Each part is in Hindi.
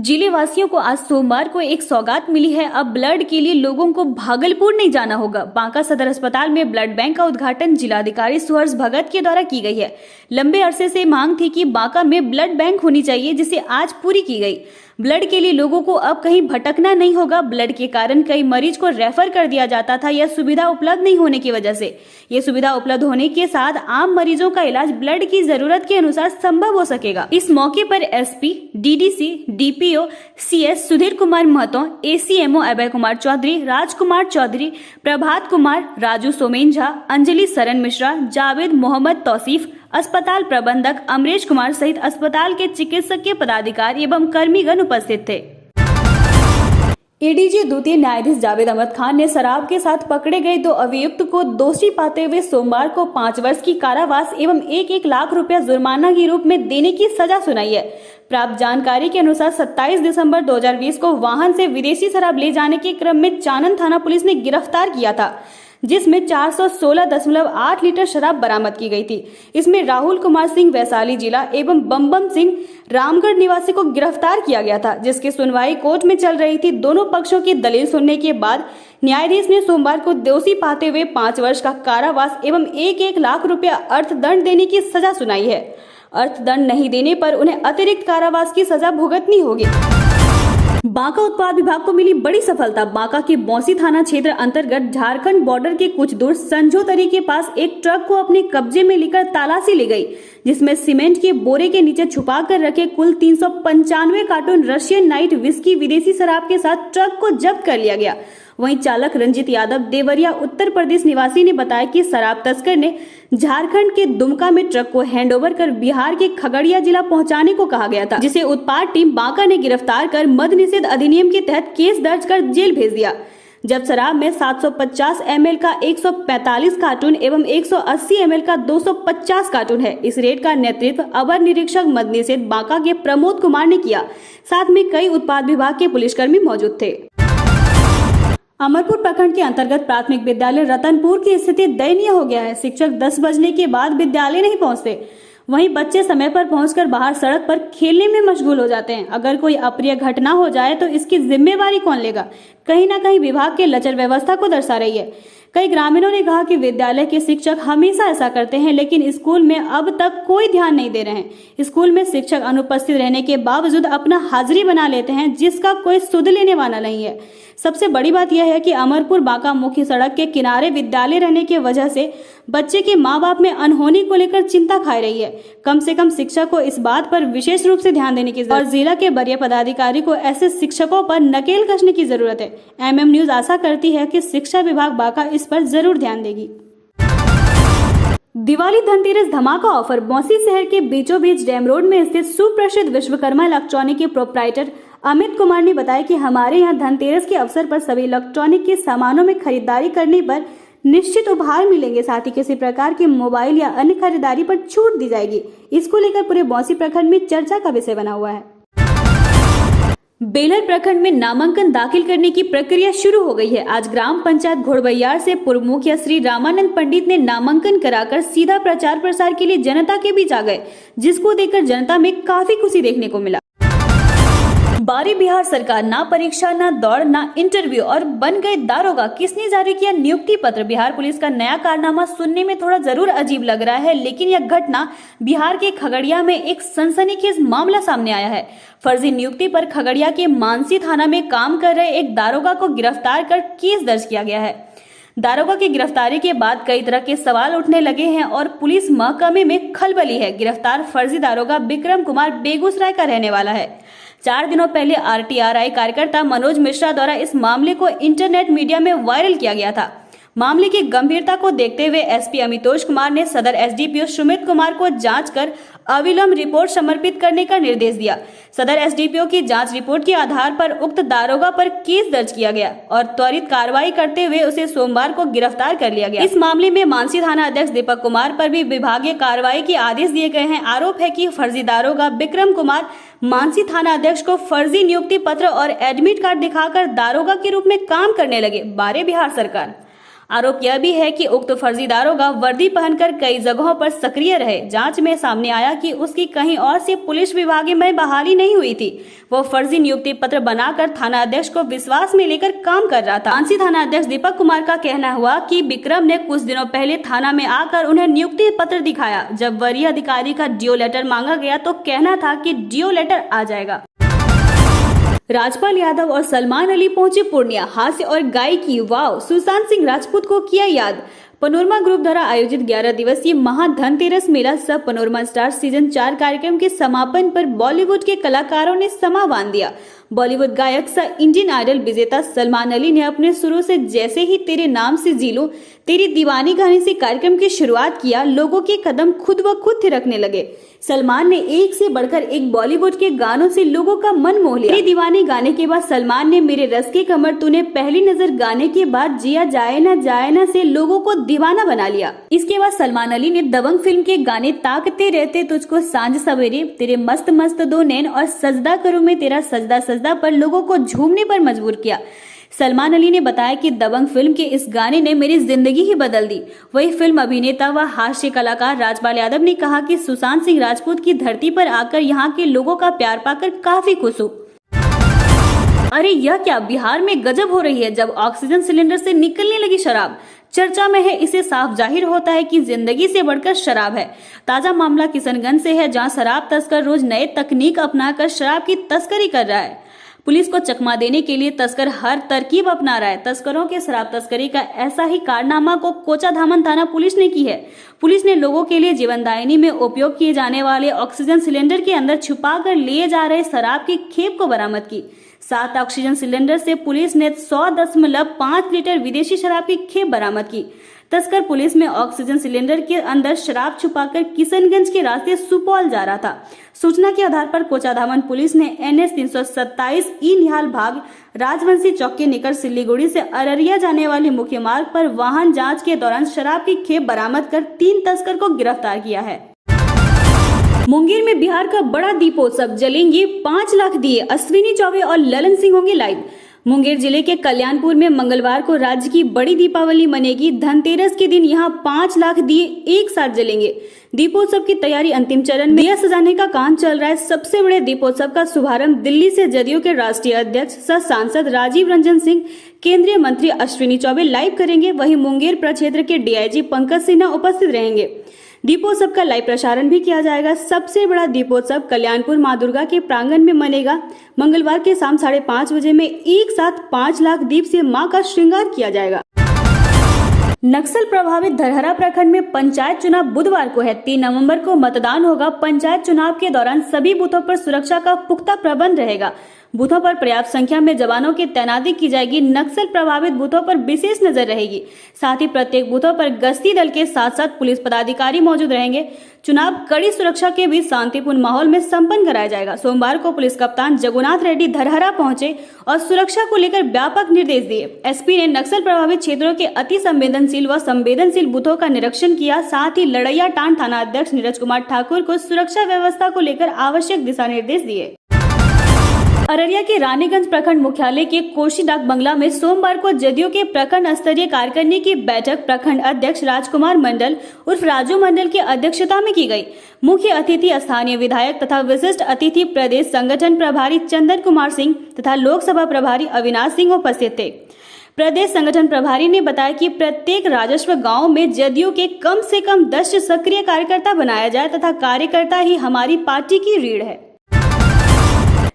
जिले वासियों को आज सोमवार को एक सौगात मिली है। अब ब्लड के लिए लोगों को भागलपुर नहीं जाना होगा। बांका सदर अस्पताल में ब्लड बैंक का उद्घाटन जिलाधिकारी सुहर्ष भगत के द्वारा की गई है। लंबे अरसे से मांग थी कि बांका में ब्लड बैंक होनी चाहिए, जिसे आज पूरी की गई। ब्लड के लिए लोगों को अब कहीं भटकना नहीं होगा। ब्लड के कारण कई मरीज को रेफर कर दिया जाता था। यह सुविधा उपलब्ध नहीं होने की वजह से यह सुविधा उपलब्ध होने के साथ आम मरीजों का इलाज ब्लड की जरूरत के अनुसार संभव हो सकेगा। इस मौके पर SP, DDC, DPO, CS Sudhir Kumar Mahato, ACMO Abhay Kumar Chaudhary, Rajkumar Chaudhary, Prabhat Kumar, Raju Somen Jha, Anjali Saran Mishra, Javed Mohammad Tauseef, अस्पताल प्रबंधक अमरेश कुमार सहित अस्पताल के चिकित्सकीय पदाधिकारी एवं कर्मीगण उपस्थित थे। एडीजी द्वितीय न्यायाधीश जावेद अहमद खान ने शराब के साथ पकड़े गए 2 अभियुक्त को दोषी पाते हुए सोमवार को 5 वर्ष की कारावास एवं 1-1 लाख रुपया जुर्माना के रूप में देने की सजा सुनाई है। प्राप्त जानकारी के अनुसार 27 दिसंबर 2020 को वाहन से विदेशी शराब ले जाने के क्रम में चानन थाना पुलिस ने गिरफ्तार किया था, जिसमें 416.8 लीटर शराब बरामद की गई थी। इसमें राहुल कुमार सिंह वैशाली जिला एवं बम सिंह रामगढ़ निवासी को गिरफ्तार किया गया था, जिसकी सुनवाई कोर्ट में चल रही थी। दोनों पक्षों की दलील सुनने के बाद न्यायाधीश ने सोमवार को दोषी पाते हुए 5 वर्ष का कारावास एवं 1-1 लाख रुपया अर्थदंड देने की सजा सुनाई है। अर्थदंड नहीं देने पर उन्हें अतिरिक्त कारावास की सजा भुगतनी होगी। बांका उत्पाद विभाग को मिली बड़ी सफलता। बांका के बौंसी थाना क्षेत्र अंतर्गत झारखंड बॉर्डर के कुछ दूर संजोतरी के पास एक ट्रक को अपने कब्जे में लेकर तलाशी ली गई, जिसमें सीमेंट के बोरे के नीचे छुपा कर रखे कुल 395 कार्टून रशियन नाइट विस्की विदेशी शराब के साथ ट्रक को जब्त कर लिया गया। वहीं चालक रंजित यादव देवरिया उत्तर प्रदेश निवासी ने बताया कि शराब तस्कर ने झारखंड के दुमका में ट्रक को हैंडओवर कर बिहार के खगड़िया जिला पहुंचाने को कहा गया था, जिसे उत्पाद टीम बांका ने गिरफ्तार कर मद्य निषेध अधिनियम के तहत केस दर्ज कर जेल भेज दिया। जब शराब में 750 ml का 145 कार्टून एवं 180 ml का 250 कार्टून है। इस रेड का नेतृत्व अवर निरीक्षक मद्य निषेध बांका के प्रमोद कुमार ने किया। साथ में कई उत्पाद विभाग के पुलिसकर्मी मौजूद थे। अमरपुर प्रखंड के अंतर्गत प्राथमिक विद्यालय रतनपुर की स्थिति दयनीय हो गया है। शिक्षक 10 बजने के बाद विद्यालय नहीं पहुंचते, वहीं बच्चे समय पर पहुंचकर बाहर सड़क पर खेलने में मशगूल हो जाते हैं। अगर कोई अप्रिय घटना हो जाए तो इसकी जिम्मेवारी कौन लेगा? कहीं ना कहीं विभाग के लचर व्यवस्था को दर्शा रही है। कई ग्रामीणों ने कहा कि विद्यालय के शिक्षक हमेशा ऐसा करते हैं, लेकिन स्कूल में अब तक कोई ध्यान नहीं दे रहे हैं। स्कूल में शिक्षक अनुपस्थित रहने के बावजूद अपना हाजिरी बना लेते हैं, जिसका कोई सुध लेने वाला नहीं है। सबसे बड़ी बात यह है कि अमरपुर बांका मुख्य सड़क के किनारे विद्यालय रहने की वजह से बच्चे के माँ बाप में अनहोनी को लेकर चिंता खाई रही है। कम से कम शिक्षक को इस बात पर विशेष रूप से ध्यान देने की जरूरत और जिला के वरीय पदाधिकारी को ऐसे शिक्षकों पर नकेल कसने की जरूरत है। MM न्यूज आशा करती है कि शिक्षा विभाग बांका इस पर जरूर ध्यान देगी। दिवाली धनतेरस धमाका ऑफर। बौंसी शहर के बीचों बीच डैम रोड में स्थित सुप्रसिद्ध विश्वकर्मा इलेक्ट्रॉनिक के प्रोप्राइटर अमित कुमार ने बताया कि हमारे यहाँ धनतेरस के अवसर पर सभी इलेक्ट्रॉनिक के सामानों में खरीदारी करने पर निश्चित उपहार मिलेंगे। साथ ही किसी प्रकार के मोबाइल या अन्य खरीदारी पर छूट दी जाएगी। इसको लेकर पूरे बौंसी प्रखंड में चर्चा का विषय बना हुआ है। बेलर प्रखंड में नामांकन दाखिल करने की प्रक्रिया शुरू हो गई है। आज ग्राम पंचायत घोड़बैयार से पूर्व मुखिया श्री रामानंद पंडित ने नामांकन कराकर सीधा प्रचार प्रसार के लिए जनता के बीच आ गए, जिसको देखकर जनता में काफी खुशी देखने को मिला। बारी बिहार सरकार, ना परीक्षा, ना दौड़, ना इंटरव्यू और बन गए दारोगा। किसने जारी किया नियुक्ति पत्र? बिहार पुलिस का नया कारनामा सुनने में थोड़ा जरूर अजीब लग रहा है, लेकिन यह घटना बिहार के खगड़िया में एक सनसनीखेज मामला सामने आया है। फर्जी नियुक्ति पर खगड़िया के मानसी थाना में काम कर रहे एक दारोगा को गिरफ्तार कर केस दर्ज किया गया है। दारोगा की गिरफ्तारी के बाद कई तरह के सवाल उठने लगे हैं और पुलिस महकमे में खलबली है। गिरफ्तार फर्जी दारोगा विक्रम कुमार बेगूसराय का रहने वाला है। 4 दिनों पहले RTRI कार्यकर्ता मनोज मिश्रा द्वारा इस मामले को इंटरनेट मीडिया में वायरल किया गया था। मामले की गंभीरता को देखते हुए SP अमितोष कुमार ने सदर SDPO सुमित कुमार को जांच कर अविलंब रिपोर्ट समर्पित करने का निर्देश दिया। सदर SDPO की जांच रिपोर्ट के आधार पर उक्त दारोगा पर केस दर्ज किया गया और त्वरित कार्रवाई करते हुए उसे सोमवार को गिरफ्तार कर लिया गया। इस मामले में मानसी थाना अध्यक्ष दीपक कुमार पर भी विभागीय कार्रवाई के आदेश दिए गए हैं। आरोप है कि फर्जी दारोगा विक्रम कुमार मानसी थाना अध्यक्ष को फर्जी नियुक्ति पत्र और एडमिट कार्ड दिखाकर दारोगा के रूप में काम करने लगे। बारे बिहार सरकार। आरोप यह भी है कि उक्त फर्जी दारोगा वर्दी पहनकर कई जगहों पर सक्रिय रहे। जांच में सामने आया कि उसकी कहीं और से पुलिस विभाग में बहाली नहीं हुई थी। वो फर्जी नियुक्ति पत्र बनाकर थाना अध्यक्ष को विश्वास में लेकर काम कर रहा था। आंसी थाना अध्यक्ष दीपक कुमार का कहना हुआ कि विक्रम ने कुछ दिनों पहले थाना में आकर उन्हें नियुक्ति पत्र दिखाया। जब वरीय अधिकारी का डीओ लेटर मांगा गया तो कहना था कि डीओ लेटर आ जाएगा। राजपाल यादव और सलमान अली पहुंचे पूर्णिया। हास्य और गायकी, वाव, सुशांत सिंह राजपूत को किया याद। पनोरमा ग्रुप द्वारा आयोजित 11 दिवसीय महाधनतेरस मेला सह पनोरमा स्टार सीजन 4 कार्यक्रम के समापन पर बॉलीवुड के कलाकारों ने समा बांध दिया। बॉलीवुड गायक सह इंडियन आइडल विजेता सलमान अली ने अपने सुरों से जैसे ही तेरे नाम से जी लूं, तेरी दीवानी गाने से कार्यक्रम की शुरुआत किया, लोगों के कदम खुद ब खुद थिरकने लगे। सलमान ने एक से बढ़कर एक बॉलीवुड के गानों से लोगों का मन मोह लिया। तेरी दीवानी गाने के बाद सलमान ने मेरे रस के कमर तूने पहली नजर गाने के बाद जिया जाए ना से लोगों को दीवाना बना लिया। इसके बाद सलमान अली ने दबंग फिल्म के गाने ताकते रहते तुझको सांझ सवेरे, तेरे मस्त मस्त दो नैन और सजदा करूं मैं तेरा सजदा सजदा पर लोगों को झूमने पर मजबूर किया। सलमान अली ने बताया कि दबंग फिल्म के इस गाने ने मेरी जिंदगी ही बदल दी। वही फिल्म अभिनेता व हास्य कलाकार राजपाल यादव ने कहा कि सुशांत सिंह राजपूत की धरती पर आकर यहाँ के लोगों का प्यार पाकर काफी खुश हूँ। अरे यह क्या, बिहार में गजब हो रही है। जब ऑक्सीजन सिलेंडर से निकलने लगी शराब चर्चा में है, इससे साफ जाहिर होता है कि जिंदगी से बढ़कर शराब है। ताजा मामला किशनगंज से है, जहां शराब तस्कर रोज नए तकनीक अपनाकर शराब की तस्करी कर रहा है। पुलिस को चकमा देने के लिए तस्कर हर तरकीब अपना रहा है। तस्करों के शराब तस्करी का ऐसा ही कारनामा को कोचाधामन थाना पुलिस ने की है। पुलिस ने लोगों के लिए जीवनदायिनी में उपयोग किए जाने वाले ऑक्सीजन सिलेंडर के अंदर छुपा कर लिए जा रहे शराब की खेप को बरामद की। 7 ऑक्सीजन सिलेंडर से पुलिस ने 100.5 लीटर विदेशी शराब की खेप बरामद की। तस्कर पुलिस में ऑक्सीजन सिलेंडर के अंदर शराब छुपाकर किशनगंज के रास्ते सुपौल जा रहा था। सूचना के आधार पर कोचाधामन पुलिस ने NH 327 ई निहाल भाग राजवंशी चौक के निकट सिल्लीगुड़ी से अररिया जाने वाले मुख्य मार्ग पर वाहन जांच के दौरान शराब की खेप बरामद कर 3 तस्कर को गिरफ्तार किया है। मुंगेर में बिहार का बड़ा दीपोत्सव, जलेंगे 5 लाख दिए। अश्विनी चौबे और ललन सिंह होंगे लाइव। मुंगेर जिले के कल्याणपुर में मंगलवार को राज्य की बड़ी दीपावली मनेगी। धनतेरस के दिन यहां 5 लाख दिए एक साथ जलेंगे। दीपोत्सव की तैयारी अंतिम चरण में, दिया सजाने का काम चल रहा है। सबसे बड़े दीपोत्सव का शुभारंभ दिल्ली से जदयू के राष्ट्रीय अध्यक्ष सह सांसद राजीव रंजन सिंह, केंद्रीय मंत्री अश्विनी चौबे लाइव करेंगे। वहीं मुंगेर प्रक्षेत्र के DIG पंकज सिन्हा उपस्थित रहेंगे। दीपोत्सव का लाइव प्रसारण भी किया जाएगा। सबसे बड़ा दीपोत्सव कल्याणपुर मां दुर्गा के प्रांगण में मनेगा। मंगलवार के शाम 5:30 बजे में एक साथ 5 लाख दीप से मां का श्रृंगार किया जाएगा। नक्सल प्रभावित धरहरा प्रखंड में पंचायत चुनाव बुधवार को है। 3 नवंबर को मतदान होगा। पंचायत चुनाव के दौरान सभी बूथों पर सुरक्षा का पुख्ता प्रबंध रहेगा। बूथों पर पर्याप्त संख्या में जवानों की तैनाती की जाएगी। नक्सल प्रभावित बूथों पर विशेष नजर रहेगी। साथ ही प्रत्येक बूथों पर गश्ती दल के साथ साथ पुलिस पदाधिकारी मौजूद रहेंगे। चुनाव कड़ी सुरक्षा के बीच शांतिपूर्ण माहौल में संपन्न कराया जाएगा। सोमवार को पुलिस कप्तान जगुनाथ रेड्डी धरहरा पहुंचे और सुरक्षा को लेकर व्यापक निर्देश दिए। SP ने नक्सल प्रभावित क्षेत्रों के अति संवेदनशील व संवेदनशील बूथों का निरीक्षण किया। साथ ही लड़ैया टांड थाना अध्यक्ष नीरज कुमार ठाकुर को सुरक्षा व्यवस्था को लेकर आवश्यक दिशा निर्देश दिए। अररिया के रानीगंज प्रखंड मुख्यालय के कोशी डाक बंगला में सोमवार को जदयू के प्रखंड स्तरीय कार्यकारिणी की बैठक प्रखंड अध्यक्ष राजकुमार मंडल उर्फ राजू मंडल की अध्यक्षता में की गई। मुख्य अतिथि स्थानीय विधायक तथा विशिष्ट अतिथि प्रदेश संगठन प्रभारी चंदन कुमार सिंह तथा लोकसभा प्रभारी अविनाश सिंह उपस्थित थे। प्रदेश संगठन प्रभारी ने बताया कि प्रत्येक राजस्व गांव में जदयू के कम से कम 10 सक्रिय कार्यकर्ता बनाया जाए तथा कार्यकर्ता ही हमारी पार्टी की रीढ़ है।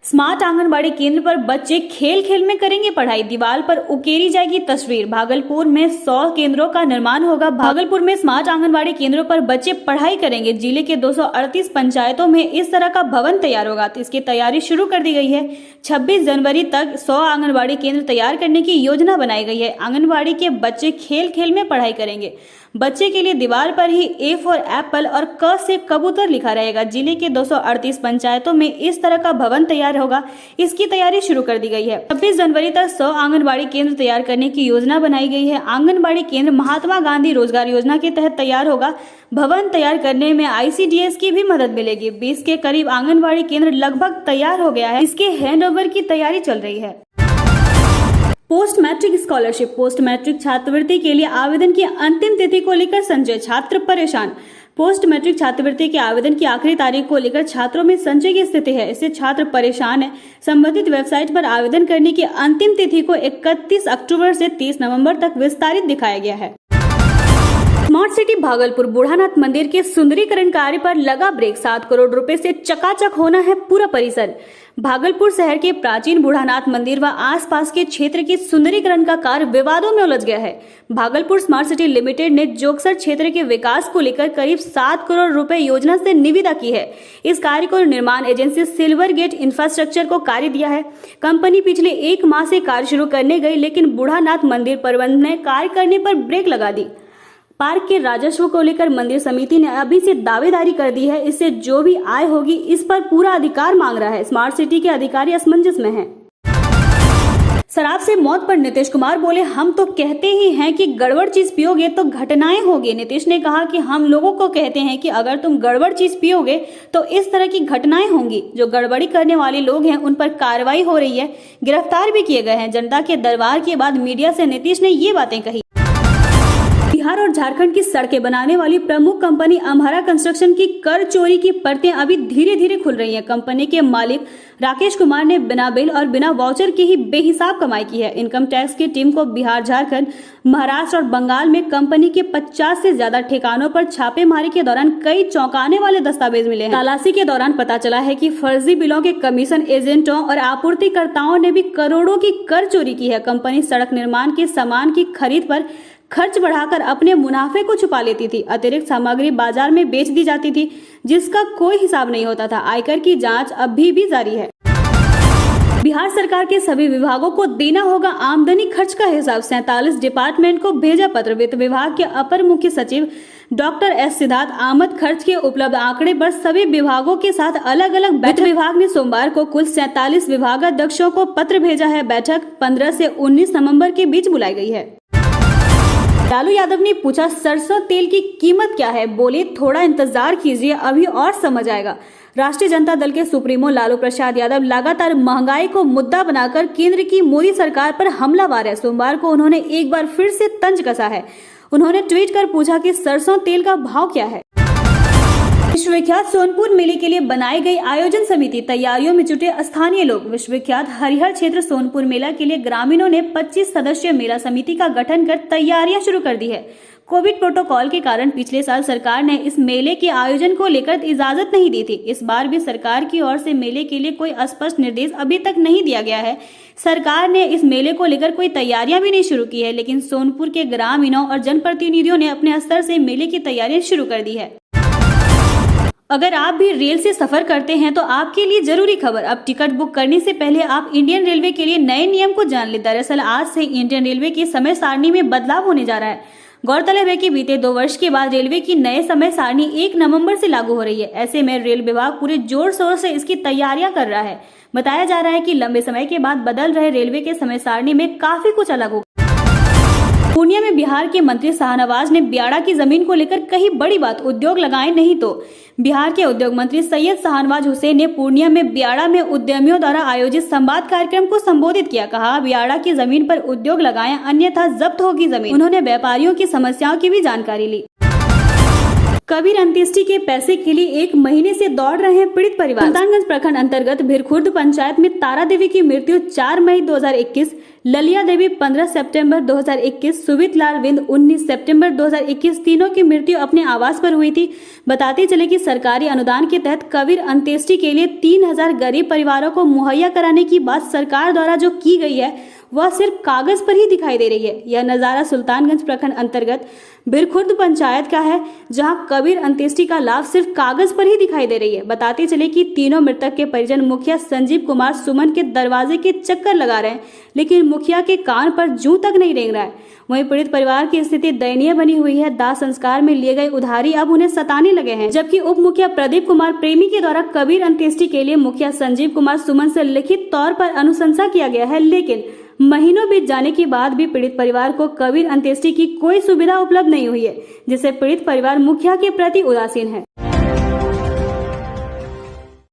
स्मार्ट आंगनबाड़ी केंद्र पर बच्चे खेल खेल में करेंगे पढ़ाई। दीवार पर उकेरी जाएगी तस्वीर। भागलपुर में 100 केंद्रों का निर्माण होगा। भागलपुर में स्मार्ट आंगनबाड़ी केंद्रों पर बच्चे पढ़ाई करेंगे। जिले के 238 पंचायतों में इस तरह का भवन तैयार होगा। तो इसकी तैयारी शुरू कर दी गई है। 26 जनवरी तक 100 आंगनबाड़ी केंद्र तैयार करने की योजना बनाई गई है। आंगनबाड़ी के बच्चे खेल खेल में पढ़ाई करेंगे। बच्चे के लिए दीवार पर ही A फॉर एप्पल और क से कबूतर लिखा रहेगा। जिले के 238 पंचायतों में इस तरह का भवन तैयार होगा। इसकी तैयारी शुरू कर दी गई है। 26 जनवरी तक 100 आंगनबाड़ी केंद्र तैयार करने की योजना बनाई गई है। आंगनबाड़ी केंद्र महात्मा गांधी रोजगार योजना के तहत तैयार होगा। भवन तैयार करने में ICDS की भी मदद मिलेगी। 20 के करीब आंगनबाड़ी केंद्र लगभग तैयार हो गया है। इसके हैंडओवर की तैयारी चल रही है। Post matric scholarship, post matric छात्रवृत्ति के लिए आवेदन की अंतिम तिथि को लेकर संजय छात्र परेशान। पोस्ट मैट्रिक छात्रवृत्ति के आवेदन की आखिरी तारीख को लेकर छात्रों में संशय की स्थिति है। इससे छात्र परेशान है। संबंधित वेबसाइट पर आवेदन करने की अंतिम तिथि को 31 अक्टूबर से 30 नवंबर तक विस्तारित दिखाया गया है। स्मार्ट सिटी भागलपुर बूढ़ानाथ मंदिर के सुंदरीकरण कार्य पर लगा ब्रेक। 7 करोड़ रुपए से चकाचक होना है पूरा परिसर। भागलपुर शहर के प्राचीन बूढ़ानाथ मंदिर व आसपास के क्षेत्र के सुंदरीकरण का कार्य विवादों में उलझ गया है। भागलपुर स्मार्ट सिटी लिमिटेड ने जोगसर क्षेत्र के विकास को लेकर करीब 7 करोड़ रुपए योजना से निविदा की है। इस कार्य को निर्माण एजेंसी सिल्वर गेट इंफ्रास्ट्रक्चर को कार्य दिया है। कंपनी पिछले 1 माह से कार्य शुरू करने गई, लेकिन बूढ़ानाथ मंदिर प्रबंधन ने कार्य करने पर ब्रेक लगा दी। पार्क के राजस्व को लेकर मंदिर समिति ने अभी से दावेदारी कर दी है। इससे जो भी आय होगी इस पर पूरा अधिकार मांग रहा है। स्मार्ट सिटी के अधिकारी असमंजस में हैं। शराब से मौत पर नीतीश कुमार बोले, हम तो कहते ही हैं कि गड़बड़ चीज पियोगे तो घटनाएं होगी। नीतीश ने कहा कि हम लोगों को कहते हैं कि अगर तुम गड़बड़ चीज पियोगे तो इस तरह की घटनाएं होंगी। जो गड़बड़ी करने वाले लोग हैं उन पर कार्रवाई हो रही है, गिरफ्तार भी किए गए हैं। जनता के दरबार के बाद मीडिया से नीतीश ने ये बातें कही। बिहार और झारखंड की सड़कें बनाने वाली प्रमुख कंपनी अम्हारा कंस्ट्रक्शन की कर चोरी की परतें अभी धीरे धीरे खुल रही हैं। कंपनी के मालिक राकेश कुमार ने बिना बिल और बिना वाउचर के ही बेहिसाब कमाई की है। इनकम टैक्स की टीम को बिहार, झारखंड, महाराष्ट्र और बंगाल में कंपनी के 50 से ज्यादा ठिकानों पर छापेमारी के दौरान कई चौंकाने वाले दस्तावेज मिले हैं। तलाशी के दौरान पता चला है कि फर्जी बिलों के कमीशन एजेंटों और आपूर्तिकर्ताओं ने भी करोड़ों की कर चोरी की है। कंपनी सड़क निर्माण के सामान की खरीद पर खर्च बढ़ाकर अपने मुनाफे को छुपा लेती थी। अतिरिक्त सामग्री बाजार में बेच दी जाती थी, जिसका कोई हिसाब नहीं होता था। आयकर की जांच अभी भी जारी है। बिहार सरकार के सभी विभागों को देना होगा आमदनी खर्च का हिसाब। 47 डिपार्टमेंट को भेजा पत्र। वित्त विभाग के अपर मुख्य सचिव डॉक्टर एस सिद्धार्थ आमद खर्च के उपलब्ध आंकड़े पर सभी विभागों के साथ अलग अलग वित्त विभाग ने सोमवार को कुल 47 विभागाध्यक्षों को पत्र भेजा है। बैठक 15 से 19 नवंबर के बीच बुलाई गई है। लालू यादव ने पूछा, सरसों तेल की कीमत क्या है? बोले, थोड़ा इंतजार कीजिए, अभी और समझ आएगा। राष्ट्रीय जनता दल के सुप्रीमो लालू प्रसाद यादव लगातार महंगाई को मुद्दा बनाकर केंद्र की मोदी सरकार पर हमलावर है। सोमवार को उन्होंने एक बार फिर से तंज कसा है। उन्होंने ट्वीट कर पूछा कि सरसों तेल का भाव क्या है। विश्वविख्यात सोनपुर मेले के लिए बनाई गई आयोजन समिति, तैयारियों में जुटे स्थानीय लोग। विश्वविख्यात हरिहर क्षेत्र सोनपुर मेला के लिए ग्रामीणों ने 25 सदस्यीय मेला समिति का गठन कर तैयारियां शुरू कर दी है। कोविड प्रोटोकॉल के कारण पिछले साल सरकार ने इस मेले के आयोजन को लेकर इजाजत नहीं दी थी। इस बार भी सरकार की ओर से मेले के लिए कोई स्पष्ट निर्देश अभी तक नहीं दिया गया है। सरकार ने इस मेले को लेकर कोई तैयारियां भी नहीं शुरू की है, लेकिन सोनपुर के ग्रामीणों और जनप्रतिनिधियों ने अपने स्तर से मेले की तैयारियां शुरू कर दी है। अगर आप भी रेल से सफर करते हैं तो आपके लिए जरूरी खबर। अब टिकट बुक करने से पहले आप इंडियन रेलवे के लिए नए नियम को जान लें। दरअसल आज से इंडियन रेलवे की समय सारणी में बदलाव होने जा रहा है। गौरतलब है कि बीते 2 वर्ष के बाद रेलवे की नए समय सारणी 1 नवंबर से लागू हो रही है। ऐसे में रेल विभाग पूरे जोर शोर से इसकी तैयारियां कर रहा है। बताया जा रहा है कि लंबे समय के बाद बदल रहे रेलवे के समय सारणी में काफी कुछ अलग होगा। पूर्णिया में बिहार के मंत्री शाहनवाज ने ब्याड़ा की जमीन को लेकर कही बड़ी बात, उद्योग लगाएं नहीं तो। बिहार के उद्योग मंत्री सैयद शाहनवाज हुसैन ने पूर्णिया में ब्याड़ा में उद्यमियों द्वारा आयोजित संवाद कार्यक्रम को संबोधित किया। कहा, ब्याड़ा की जमीन पर उद्योग लगाएं, अन्यथा जब्त होगी जमीन। उन्होंने व्यापारियों की समस्याओं की भी जानकारी ली। कबीर अंत्येष्टि के पैसे के लिए 1 महीने से दौड़ रहे हैं पीड़ित परिवार। सुल्तानगंज प्रखंड अंतर्गत भिरखुर्द पंचायत में तारा देवी की मृत्यु 4 मई 2021, ललिया देवी 15 सितंबर 2021, सुवित लाल विंद 19 सितंबर 2021 तीनों की मृत्यु अपने आवास पर हुई थी। बताते चले कि सरकारी अनुदान के तहत कबीर अंत्येष्टि के लिए 3000 गरीब परिवारों को मुहैया कराने की बात सरकार द्वारा जो की गई है वह सिर्फ कागज पर ही दिखाई दे रही है। यह नजारा सुल्तानगंज प्रखंड अंतर्गत भिरखुर्द पंचायत का है, जहां कबीर अंत्येष्टि का लाभ सिर्फ कागज पर ही दिखाई दे रही है। बताते चले कि तीनों मृतक के परिजन मुखिया संजीव कुमार सुमन के दरवाजे के चक्कर लगा रहे हैं, लेकिन मुखिया के कान पर जूं तक नहीं रेंग रहा है। वहीं पीड़ित परिवार की स्थिति दयनीय बनी हुई है। दाह संस्कार में लिए गए उधारी अब उन्हें सताने लगे हैं। जबकि उप मुखिया प्रदीप कुमार प्रेमी के द्वारा कबीर अंत्येष्टि के लिए मुखिया संजीव कुमार सुमन से लिखित तौर पर अनुशंसा किया गया है, लेकिन महीनों बीत जाने के बाद भी पीड़ित परिवार को कबीर अंत्येष्टि की कोई सुविधा उपलब्ध नहीं हुई है, जिससे पीड़ित परिवार मुखिया के प्रति उदासीन है।